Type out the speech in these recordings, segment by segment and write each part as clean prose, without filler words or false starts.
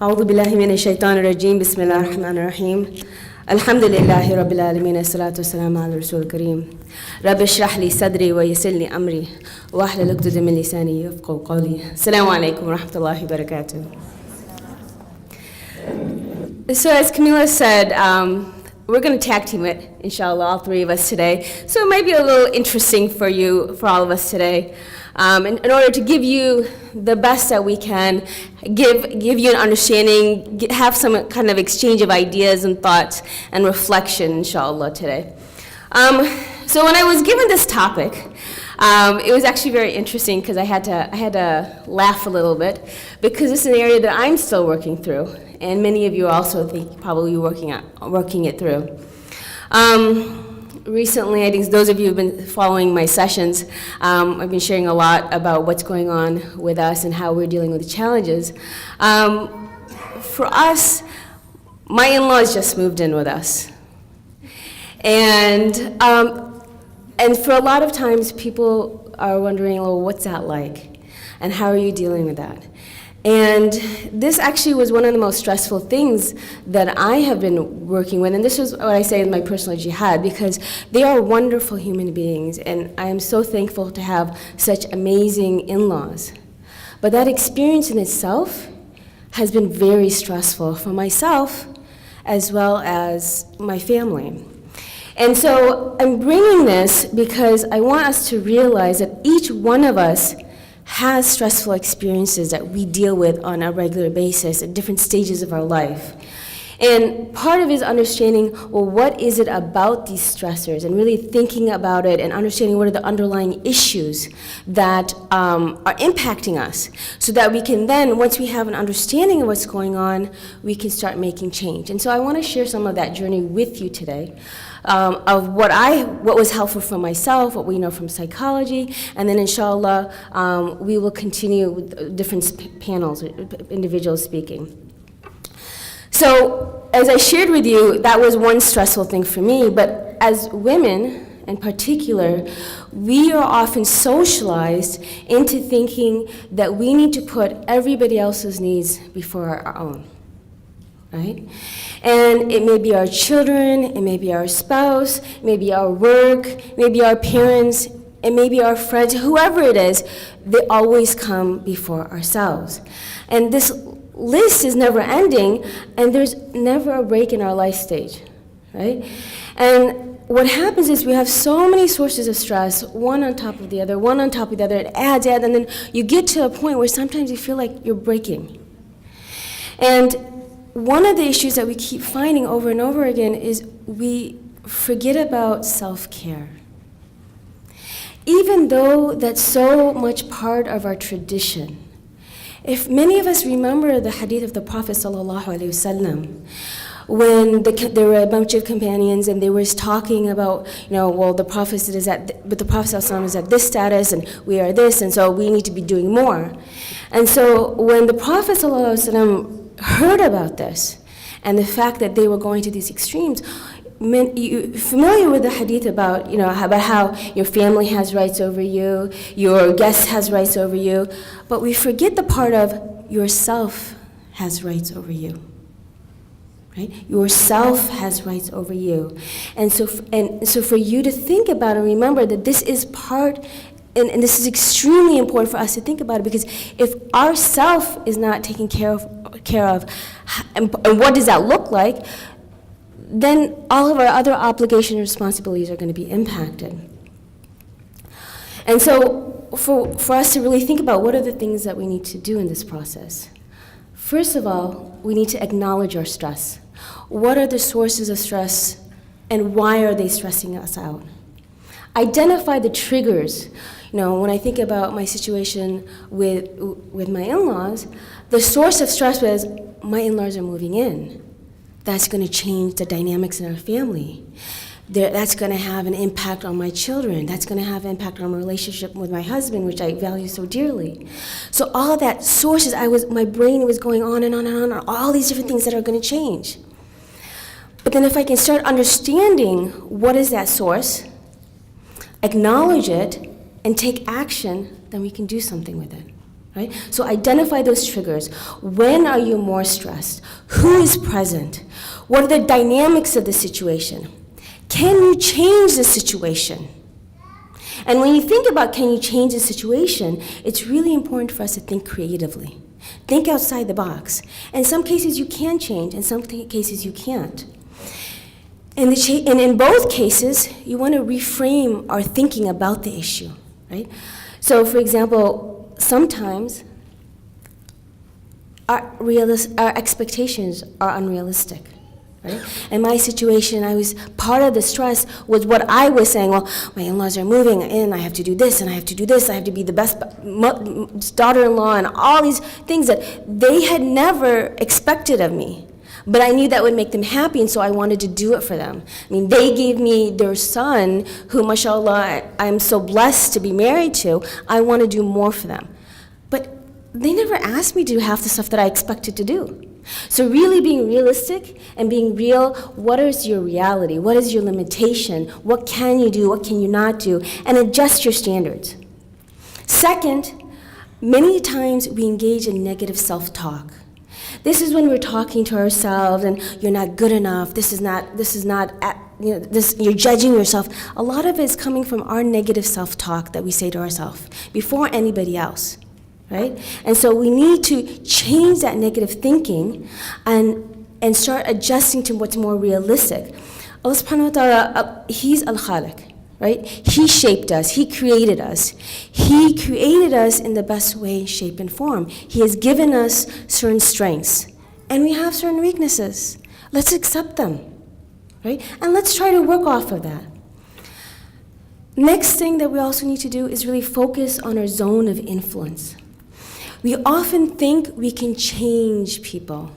أعوذ بالله من الشيطان الرجيم بسم الله الرحمن الرحيم الحمد لله رب العالمين الصلاة والسلام على الرسول الكريم رب اشرح لي صدري ويسر لي أمري واحلل عقدة من لساني يفقهوا قولي. السلام عليكم ورحمة الله وبركاته. So as Camila said, we're going to tag team it, inshallah, all three of us today. So it might be a little interesting for you, for all of us today. In order to give you the best that we can, give you an understanding, have some kind of exchange of ideas and thoughts and reflection, inshallah, today. So when I was given this topic, it was actually very interesting because I had to laugh a little bit because this is an area that I'm still working through, and many of you also think probably working it through. Recently, I think those of you who have been following my sessions, I've been sharing a lot about what's going on with us and how we're dealing with the challenges. For us, my in-laws just moved in with us. And for a lot of times, people are wondering, well, what's that like? And how are you dealing with that? And this actually was one of the most stressful things that I have been working with, and this is what I say in my personal jihad, because they are wonderful human beings, and I am so thankful to have such amazing in-laws. But that experience in itself has been very stressful for myself as well as my family. And so I'm bringing this because I want us to realize that each one of us has stressful experiences that we deal with on a regular basis at different stages of our life. And part of it is understanding, well, what is it about these stressors, and really thinking about it and understanding what are the underlying issues that are impacting us, so that we can then, once we have an understanding of what's going on, we can start making change. And so I want to share some of that journey with you today. Of what was helpful for myself, what we know from psychology, and then inshallah, we will continue with different panels, individuals speaking. So, as I shared with you, that was one stressful thing for me, but as women in particular, we are often socialized into thinking that we need to put everybody else's needs before our own. Right? And it may be our children, it may be our spouse, it may be our work, it may be our parents, it may be our friends, whoever it is, they always come before ourselves. And this list is never ending, and there's never a break in our life stage, right? And what happens is we have so many sources of stress, one on top of the other, one on top of the other, it adds, and then you get to a point where sometimes you feel like you're breaking. And one of the issues that we keep finding over and over again is we forget about self-care. Even though that's so much part of our tradition. If many of us remember the hadith of the Prophet ﷺ, when there were a bunch of companions and they were talking about, well, the Prophet is but the Prophet ﷺ is at this status and we are this, and so we need to be doing more. And so when the Prophet ﷺ heard about this and the fact that they were going to these extremes, you're familiar with the hadith about, about how your family has rights over you, your guest has rights over you, but we forget the part of yourself has rights over you. Right? Yourself has rights over you. And so for you to think about and remember that this is part, and this is extremely important for us to think about it, because if our self is not taken care of, and what does that look like, then all of our other obligations and responsibilities are going to be impacted. And so for us to really think about what are the things that we need to do in this process. First of all, we need to acknowledge our stress. What are the sources of stress, and why are they stressing us out? Identify the triggers. When I think about my situation with my in-laws, the source of stress was my in-laws are moving in. That's going to change the dynamics in our family. That's going to have an impact on my children. That's going to have an impact on my relationship with my husband, which I value so dearly. So all of that sources, my brain was going on and on and on, all these different things that are going to change. But then if I can start understanding what is that source, acknowledge it, and take action, then we can do something with it, right? So identify those triggers. When are you more stressed? Who is present? What are the dynamics of the situation? Can you change the situation? And when you think about can you change the situation, it's really important for us to think creatively. Think outside the box. In some cases you can change, in some cases you can't. And in both cases, you want to reframe our thinking about the issue, right? So for example, sometimes our expectations are unrealistic. Right? In my situation, part of the stress was what I was saying, well, my in-laws are moving in, I have to do this, and I have to do this, I have to be the best daughter-in-law, and all these things that they had never expected of me. But I knew that would make them happy, and so I wanted to do it for them. I mean, they gave me their son, who, mashallah, I'm so blessed to be married to. I want to do more for them. But they never asked me to do half the stuff that I expected to do. So really being realistic and being real, what is your reality? What is your limitation? What can you do? What can you not do? And adjust your standards. Second, many times we engage in negative self-talk. This is when we're talking to ourselves and you're not good enough, you're judging yourself. A lot of it is coming from our negative self-talk that we say to ourselves before anybody else. Right? And so we need to change that negative thinking and start adjusting to what's more realistic. Allah subhanahu wa ta'ala, He's al-Khaliq, right? He shaped us, He created us. He created us in the best way, shape, and form. He has given us certain strengths, and we have certain weaknesses. Let's accept them, right? And let's try to work off of that. Next thing that we also need to do is really focus on our zone of influence. We often think we can change people.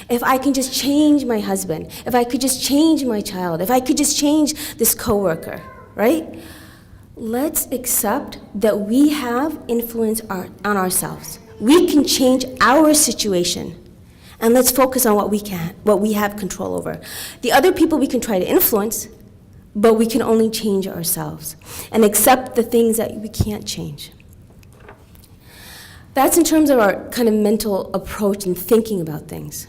If I can just change my husband, if I could just change my child, if I could just change this coworker, right? Let's accept that we have influence on ourselves. We can change our situation. And let's focus on what we have control over. The other people we can try to influence, but we can only change ourselves and accept the things that we can't change. That's in terms of our kind of mental approach and thinking about things.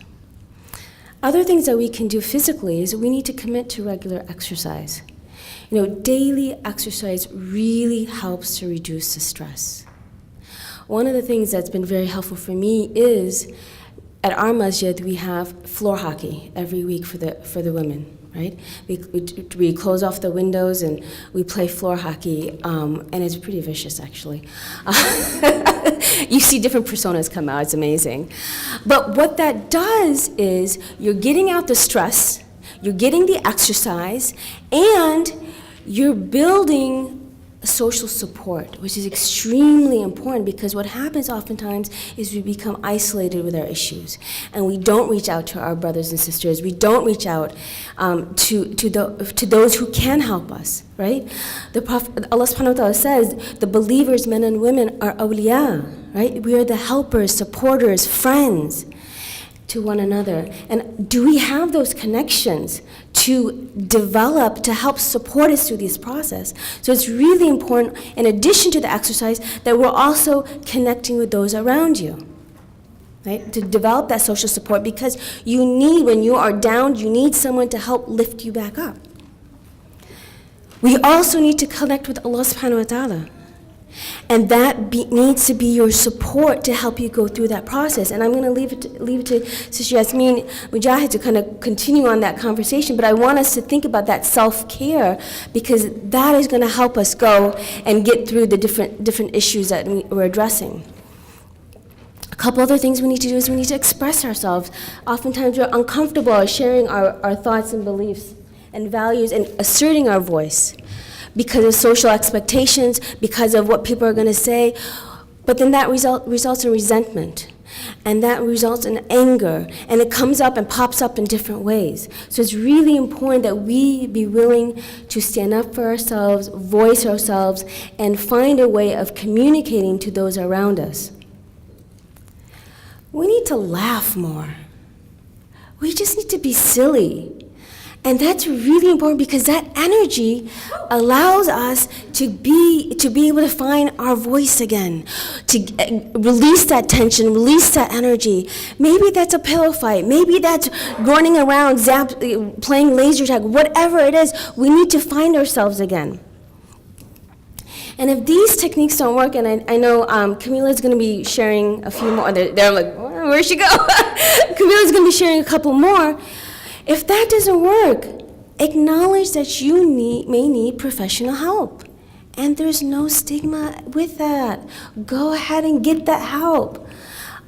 Other things that we can do physically is we need to commit to regular exercise. You know, daily exercise really helps to reduce the stress. One of the things that's been very helpful for me is at our masjid we have floor hockey every week for the women. Right? We close off the windows and we play floor hockey, and it's pretty vicious, actually. You see different personas come out, it's amazing. But what that does is you're getting out the stress, you're getting the exercise, and you're building social support, which is extremely important because what happens oftentimes is we become isolated with our issues and we don't reach out to our brothers and sisters. We don't reach out to those who can help us, right? The Prophet, Allah subhanahu wa ta'ala says, the believers, men and women, are awliya, right? We are the helpers, supporters, friends to one another. And do we have those connections to develop, to help support us through this process? So it's really important, in addition to the exercise, that we're also connecting with those around you, right? To develop that social support, because you need, when you are down, you need someone to help lift you back up. We also need to connect with Allah subhanahu wa ta'ala. And that needs to be your support to help you go through that process. And I'm going to leave it to Sister Yasmin Mujahid to kind of continue on that conversation. But I want us to think about that self-care, because that is going to help us go and get through the different issues that we're addressing. A couple other things we need to do is we need to express ourselves. Oftentimes we're uncomfortable sharing our thoughts and beliefs and values and asserting our voice, because of social expectations, because of what people are going to say. But then that results in resentment, and that results in anger, and it comes up and pops up in different ways. So it's really important that we be willing to stand up for ourselves, voice ourselves, and find a way of communicating to those around us. We need to laugh more. We just need to be silly. And that's really important because that energy allows us to be able to find our voice again, to release that tension, release that energy. Maybe that's a pillow fight. Maybe that's running around, playing laser tag. Whatever it is, we need to find ourselves again. And if these techniques don't work, and I know Camila's going to be sharing a few more. They're like, where'd she go? Camila's going to be sharing a couple more. If that doesn't work, acknowledge that you may need professional help. And there's no stigma with that. Go ahead and get that help.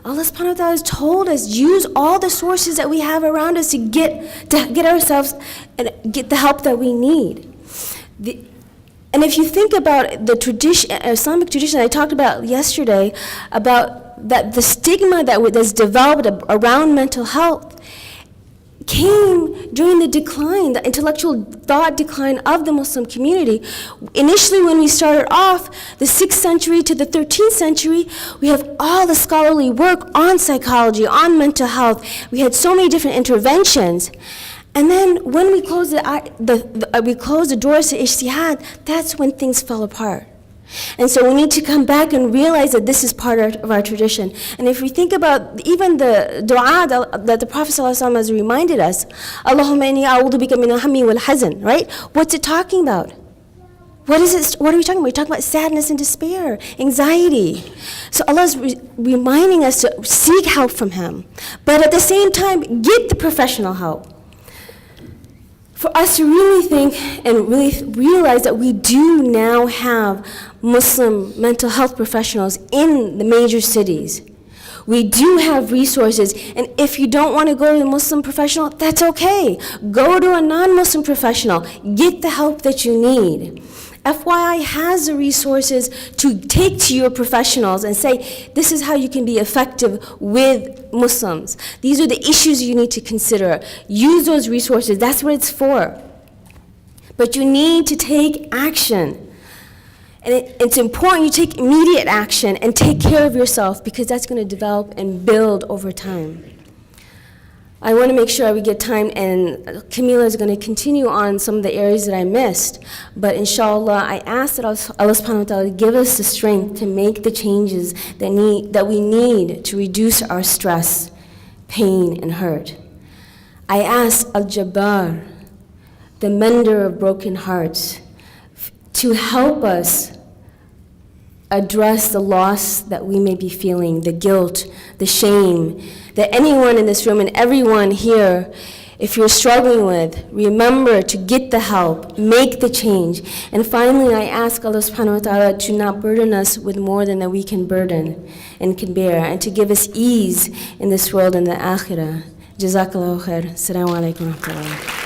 Allah subhanahu wa ta'ala has told us, use all the sources that we have around us to get ourselves and get the help that we need. And if you think about the Islamic tradition I talked about yesterday, about that the stigma that's developed around mental health came during the decline, the intellectual thought decline of the Muslim community. Initially, when we started off, the 6th century to the 13th century, we have all the scholarly work on psychology, on mental health. We had so many different interventions. And then when we closed the doors to ijtihad, that's when things fell apart. And so we need to come back and realize that this is part of our tradition. And if we think about even the dua that the Prophet ﷺ has reminded us, Allahumma inni a'udhu bika min al-hammi wal hazan, right? What's it talking about? What is it? What are we talking about? We're talking about sadness and despair, anxiety. So Allah is reminding us to seek help from Him. But at the same time, get the professional help. For us to really think and really realize that we do now have Muslim mental health professionals in the major cities. We do have resources, and if you don't want to go to a Muslim professional, that's okay. Go to a non-Muslim professional. Get the help that you need. FYI has the resources to take to your professionals and say, this is how you can be effective with Muslims. These are the issues you need to consider. Use those resources. That's what it's for. But you need to take action. And it's important you take immediate action and take care of yourself, because that's going to develop and build over time. I want to make sure we get time, and Camila is going to continue on some of the areas that I missed. But inshallah, I ask that Allah subhanahu wa ta'ala give us the strength to make the changes that we need to reduce our stress, pain, and hurt. I ask Al-Jabbar, the mender of broken hearts, to help us address the loss that we may be feeling, the guilt, the shame, that anyone in this room and everyone here, if you're struggling with, remember to get the help, make the change. And finally, I ask Allah subhanahu wa ta'ala to not burden us with more than that we can burden and can bear, and to give us ease in this world and the akhirah. Jazakallahu khair. Assalamu alaikum wa rahmatullah.